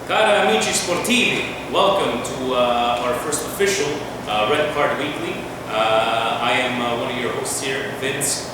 Cara amici sportivi, welcome to our first official Red Card Weekly. I am one of your hosts here, Vince.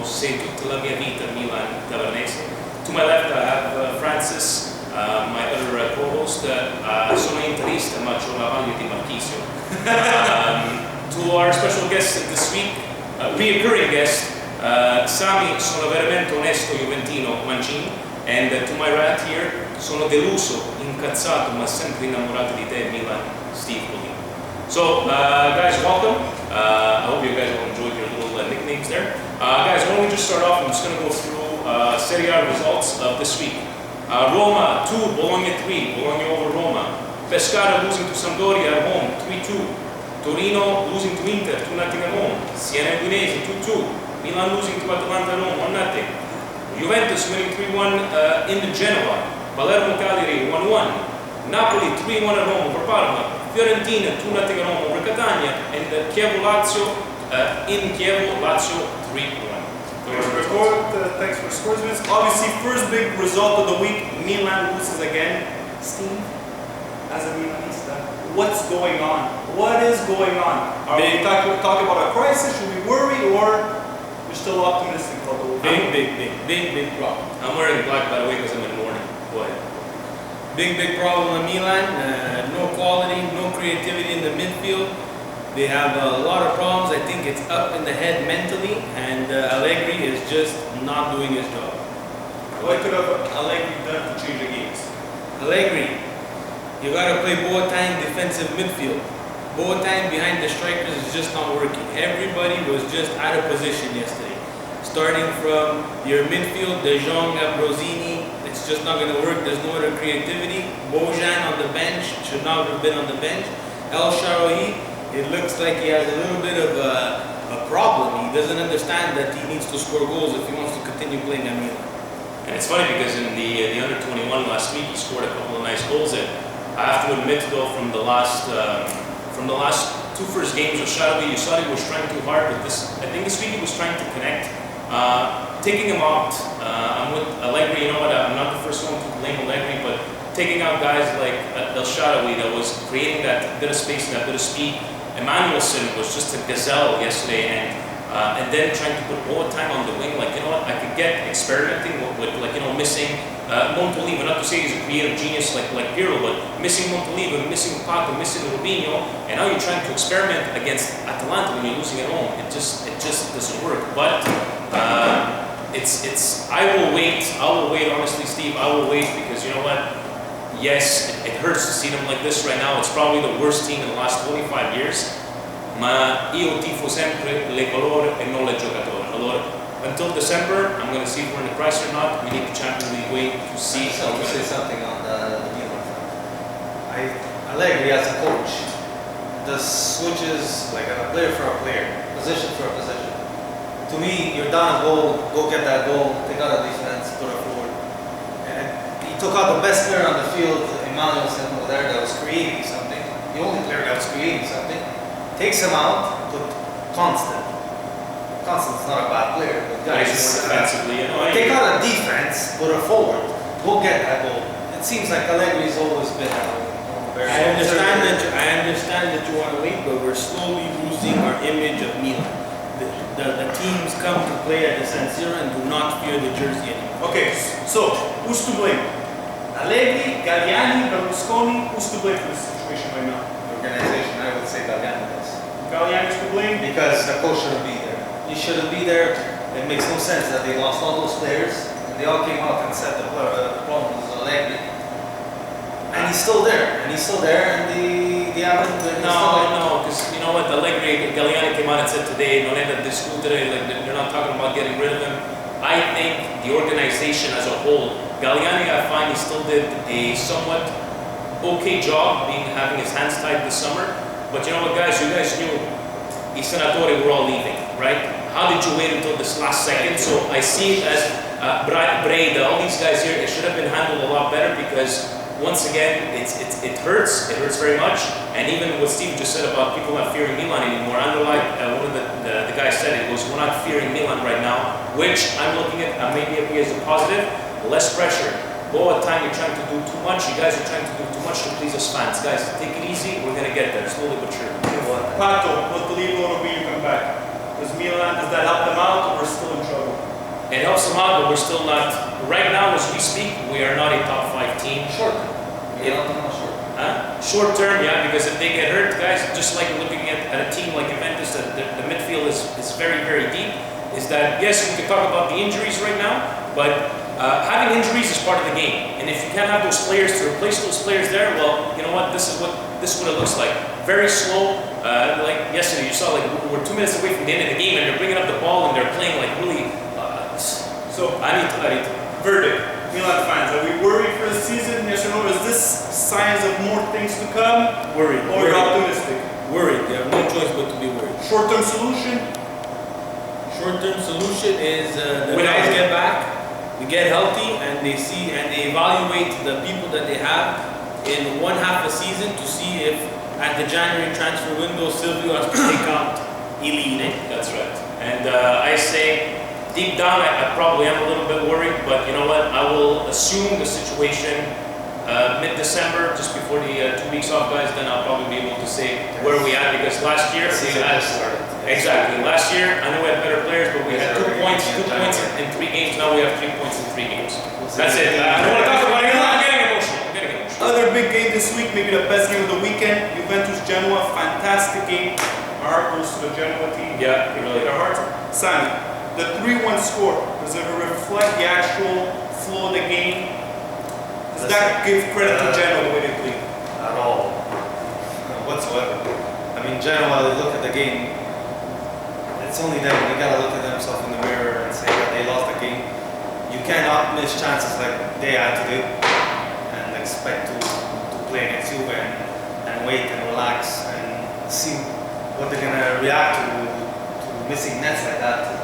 Sei tutta la mia vita Milan Tavernese. To my left I have Francis, my other co-host. Sono interista ma c'ho la maglia di Marchisio. To our special guest this week, reoccurring guest, Sami, sono veramente onesto Juventino Mancini. And to my right here, sono deluso, incazzato, ma sempre innamorato di te, Milan, Steve Polino. So, guys, welcome. I hope you guys all enjoyed your little nicknames there. Guys, why don't we just start off? I'm just going to go through SERieA results of this week. Roma 2, Bologna 3, Bologna over Roma. Pescara losing to Sampdoria at home, 3-2. Torino losing to Inter, 2-0 at home. Siena Udinese, 2-2. Milan losing to Atalanta at home, 1-0. Juventus winning 3-1 in Genoa. Palermo Cagliari 1-1. Napoli 3-1 at home over Parma. Fiorentina 2-0 at home over Catania. And Chievo Lazio in Chievo, Lazio 3-1. Thanks for scores, Vince. Obviously, first big result of the week, Milan loses again. Steve, as a Milanista, what's going on? What is going on? Are we talking about a crisis? Should we worry, or we're still optimistic about the Big problem. I'm wearing black, by the way, because I'm in mourning. Go ahead. Big problem in Milan. No quality, no creativity in the midfield. They have a lot of problems. I think it's up in the head mentally, and Allegri is just not doing his job. What could have Allegri done to change the games? Allegri, you gotta play Boateng defensive midfield. Boateng behind the strikers is just not working. Everybody was just out of position yesterday. Starting from your midfield, De Jong, Ambrosini, it's just not going to work. There's no other creativity. Bojan on the bench, should not have been on the bench. El Shaarawy, it looks like he has a little bit of a problem. He doesn't understand that he needs to score goals if he wants to continue playing at Milan. And it's funny because in the under-21 last week, he scored a couple of nice goals. And I have to admit, though, from the last two first games with Shaarawy, you saw he was trying too hard. But I think this week he was trying to connect. Taking him out, I'm with Allegri. You know what? I'm not the first one to blame Allegri, but taking out guys like El Shaarawy that was creating that bit of space and that bit of speed. Emmanuelson was just a gazelle yesterday, and then trying to put more time on the wing. Like, you know what? I could get experimenting with like, you know, missing Montolivo. Not to say he's a creative genius like Pirlo, but missing Montolivo, missing Pato, missing Rubinho, and now you're trying to experiment against Atalanta when you're losing at home. It just doesn't work. But I will wait, honestly, Steve, I will wait, because you know what? Yes, it hurts to see them like this right now. It's probably the worst team in the last 25 years. Ma io tifo sempre le colore e non le giocatori. Allora, until December, I'm going to see if we're in the crisis or not. We need the Champions League wait to see. I want to say something on the Milan front. Allegri as a coach does switches like a player for a player, position for a position. To me, you're down a goal, go get that goal, take out a defense, put it forward. And he took out the best player on the field, Emmanuelson over there, that was creating something. The only player that was creating something. Takes him out, put Constant. Constant's not a bad player, but guys Nice defensively, you know. take out a defense, put it forward, go get that goal. It seems like Allegri's always been I understand that you want to wait, but we're slowly losing our image of Milan. The teams come to play at the San Siro and do not fear the jersey anymore. Okay, so who's to blame? Allegri, Galliani, Berlusconi, who's to blame for this situation right now? The organization, I would say Galliani does. Galliani's to blame? Because the coach shouldn't be there. He shouldn't be there. It makes no sense that they lost all those players and they all came out and said the problem was Allegri. And he's still there, and they haven't. No, because you know what, Allegri, Galliani came out and said today, non è da discutere, like they're not talking about getting rid of him. I think the organization as a whole, Galliani, I find he still did a somewhat okay job having his hands tied this summer. But you know what, guys, you guys knew I senatori were all leaving, right? How did you wait until this last second? So I see it as Breda, all these guys here, it should have been handled a lot better, because once again, it hurts very much. And even what Steve just said about people not fearing Milan anymore, underline one of the guys said it was, we're not fearing Milan right now, which I'm looking at maybe as a positive, less pressure. Time, you're trying to do too much. You guys are trying to do too much to please us fans. Guys, take it easy. We're gonna get there slowly but surely. Pato, what believe will be you come back? Does Milan, does that help them out, or we're still in trouble? It helps them out, but we're still not. Right now, as we speak, we are not a top 5 team. Short. Short term, yeah, because if they get hurt, guys, just like looking at a team like Juventus, the midfield is very, very deep. Is that, yes, we can talk about the injuries right now, but having injuries is part of the game. And if you can't have those players to replace those players there, well, you know what, this is what it looks like. Very slow, like yesterday, you saw like we're 2 minutes away from the end of the game and they're bringing up the ball and they're playing like really, so I need to. Verdict, Milan fans, are we worried for the season? Yes or no? Is this signs of more things to come? Worried. Or you're optimistic? Worried. You have no choice but to be worried. Short-term solution? Short-term solution is the guys get back, we get healthy, and they see and they evaluate the people that they have in one half a season to see if at the January transfer window Silvio has to take out Elite. That's right. And I say, deep down, I probably am a little bit worried, but you know what? I will assume the situation mid-December, just before the 2 weeks off, guys. Then I'll probably be able to say where we at, because last year we had exactly. Last year I know we had better players, but we had 2 points in 3 games. Now we have 3 points in 3 games. That's it. I don't want to talk about it. I'm getting emotional. Other big game this week, maybe the best game of the weekend. Juventus Genoa, fantastic game. Our heart goes to the Genoa team. Yeah, really. Our hearts. Simon, the 3-1 score, does it reflect the actual flow of the game? Does that give credit to Genoa the way they play? At all. Whatsoever. I mean, Genoa, they look at the game, it's only them. They gotta look at themselves in the mirror and say that they lost the game. You cannot miss chances like they had to do and expect to play against Juve and wait and relax and see what they're gonna react to missing nets like that,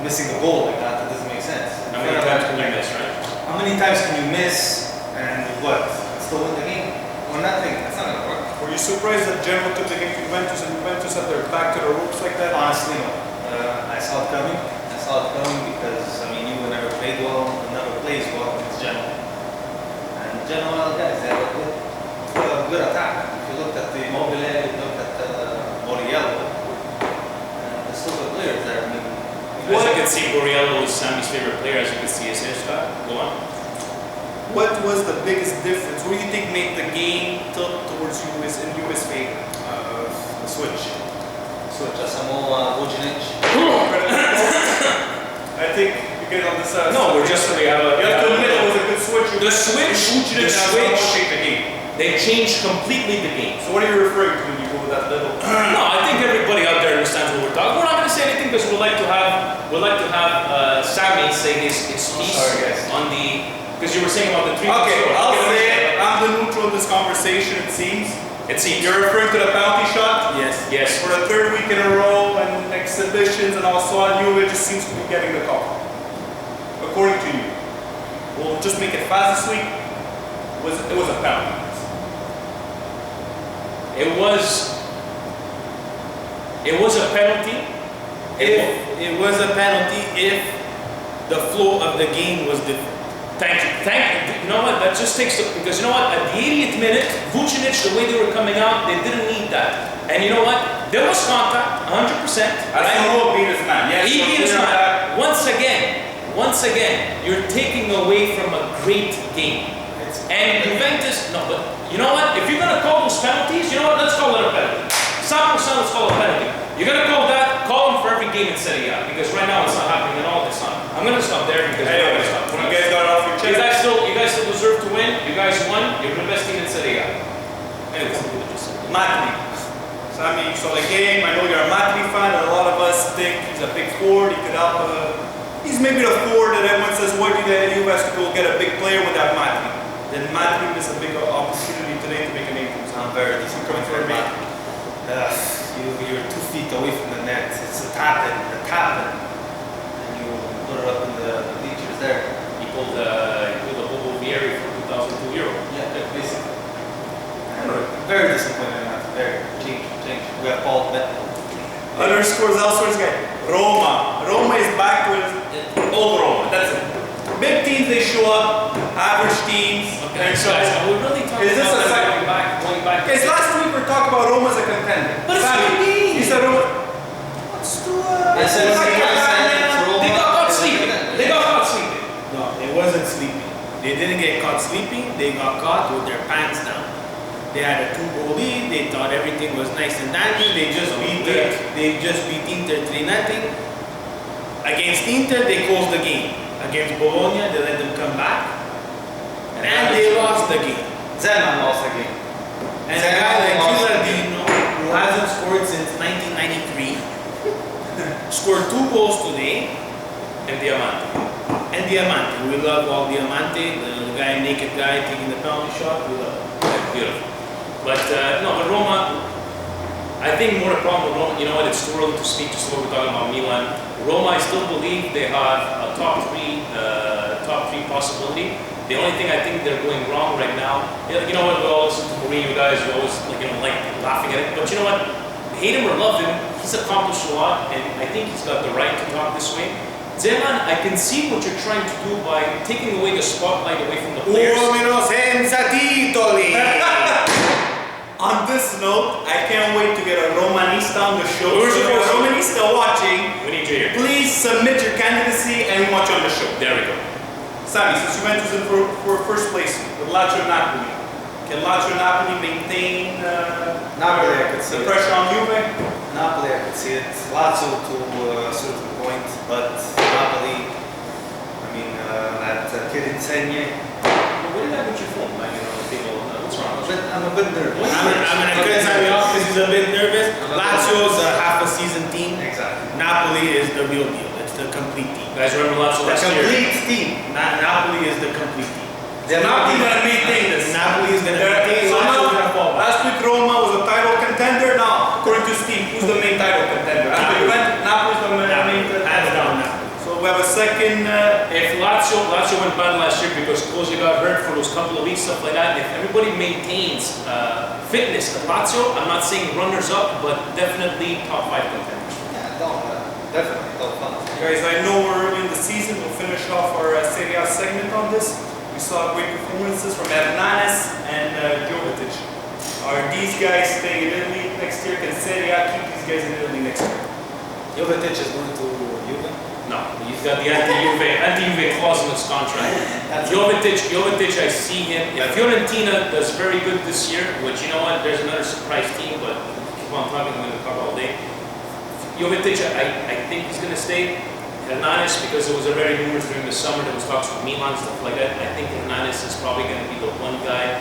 missing the goal like that. That doesn't make sense. How many times can you miss, right? How many times can you miss and what? Still win the game? Or nothing. That's not gonna work. Were you surprised that Genoa took the game to Juventus and Juventus had their back to the ropes like that? Honestly, no. I saw it coming. I saw it coming because, I mean, you never played well, never plays well against Genoa. And Genoa, guys, they have a good attack. If you looked at the Immobile, you looked at Borriello, and there's still good players there. I mean, As you can see, Borriello is Sammy's favorite player. As you can see his hairstyle. Go on. What was the biggest difference? What do you think made the game tilt towards Juve's favor? the switch. Asamoah Vucinic. I think you get on this side. No, we're just we have a. You have to admit it was a good switch. The switch. The game. They changed completely the game. So what are you referring to when you go with that little? No, I think everybody out there understands what we're talking. We're not going to say anything because we'd like to have Sammy say his piece on the. Because you were saying about the 3. Okay, I'll say it. I'm the neutral in this conversation. It seems. You're referring to the penalty shot. Yes. Yes. For the 3rd week in a row and exhibitions and also on Juve just seems to be getting the call. According to you, we'll just make it fast this week. It was a penalty. It was a penalty. It was a penalty if the flow of the game was different. Thank you. You know what? That just takes because you know what? At the 80th minute, Vucinic, the way they were coming out, they didn't need that. And you know what? There was contact, 100%. Asamoah beat his man. Yes, he beat his man. Once again, you're taking away from a great game. And Juventus, no, but you know what? If you're gonna call those penalties, you know what? Let's call it a penalty. 100%, let's call it a penalty. You're gonna call them for every game in SERieA because right now it's not happening at all. It's not. I'm gonna stop there because you guys got it off your chest. You guys still deserve to win. You guys won. You're the best team in SERieA. Anyways, Matri. Sammy, you saw the game. I know you're a Matri fan, and a lot of us think he's a big forward. He could help. He's maybe the forward that everyone says, "Why do that? You guys to go get a big player with that Matri." Then Matri missed a big opportunity today to make a name for himself. I'm very disappointed for Matri. You're 2 feet away from the net. It's a tap in, and you put it up in the bleachers there. he pulled a Bobo Vieri for €2,002. Yeah, basically. Very disappointed in that. Very change. We have Paul Bet. Other scores elsewhere, guy. Roma is back to his old Roma. That's it. Big teams, they show up. Average teams. Okay, and so guys, are we really talking Is this about a that second- going back? Guys, last week we were talking about Roma as a contender. But it's Sammy, what you mean. You said Roma. Let's do I said They got caught sleeping. They got caught sleeping. No, it wasn't sleeping. They didn't get caught sleeping. They got caught with their pants down. They had a 2-goal lead. They thought everything was nice and dandy. They just beat Inter 3-0. Against Inter, they closed the game. Against Bologna, they let them come back, and they lost the game. Zeman lost the game. And a guy like Gilardino, who hasn't scored since 1993, scored 2 goals today. And Diamante. And Diamante, we love all Diamante, the guy, naked guy taking the penalty shot. We love him. Beautiful. But no, but Roma, I think more the problem with Roma, you know what, it's too early to speak just what we're talking about Milan. Roma, I still believe they have a top three possibility. The only thing I think they're going wrong right now, you know what, we all listen to Mourinho guys, we always like laughing at it, but you know what, hate him or love him, he's accomplished a lot, and I think he's got the right to talk this way. Zeman, I can see what you're trying to do by taking away the spotlight away from the players. Uomini senza titoli! On this note, I can't wait to get a Romanista on the show. Where's So if your you're a voice? Romanista watching, We need you here. please submit your candidacy and watch on the show. There we go. Sammy, since Juventus in for first place with Lazio Napoli, can Lazio Napoli maintain Napoli, I could see the it. pressure on Juve? Napoli, I could see it. Lazio to a certain point, but Napoli, I mean, that kid Insigne, What did that with your phone? Like, you know, people, what's wrong? I'm a bit nervous. I'm gonna cut Sammy off because he's a bit nervous. Lazio's a half a season team. Exactly. Napoli is the real deal. It's the complete team. Guys, remember Lazio The last year? complete team. Napoli is the complete team. They're Napoli not gonna maintain this. Napoli is gonna maintain. So Lazio's now, gonna fall back. last week Roma was a title contender. Now, according to Steve, who's the main title contender? After Juventus, Napoli's the main Hands contender. down Napoli. So we have a second. If Lazio went bad last year because Klose got hurt for those couple of weeks, stuff like that, if everybody maintains fitness at Lazio, I'm not saying runners up, but definitely top 5 contenders. Yeah, definitely don't fun. Guys, I know we're early in the season. We'll finish off our SERieA segment on this. We saw great performances from Hernanes and Jovetic. Are these guys staying in Italy next year? Can SERieA keep these guys in Italy next year? Jovetic is going to Juve. No, he's got the anti-Juve clause in his contract. Jovetic, I see him. If Fiorentina does very good this year, which, you know what, there's another surprise team, but keep on talking, I'm going to talk all day. Jovetic, I think he's going to stay. Hernanes, because there was a very rumors during the summer, there was talks with Milan, stuff like that. I think Hernanes is probably going to be the one guy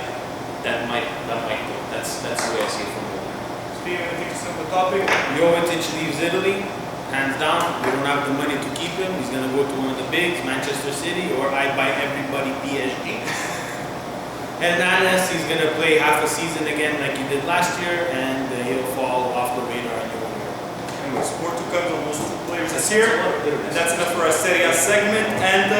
that might go. That's the way I see it from him. Steve, anything to say on the topic? Jovetic leaves Italy, hands down. We don't have the money to keep him. He's gonna go to one of the bigs, Manchester City, or I buy everybody PSG. Hernanes, he's gonna play half a season again like he did last year, and he'll fall off the radar in the winter. Anyways, more to come, almost 2 players this year. And that's enough for our SERieA segment. And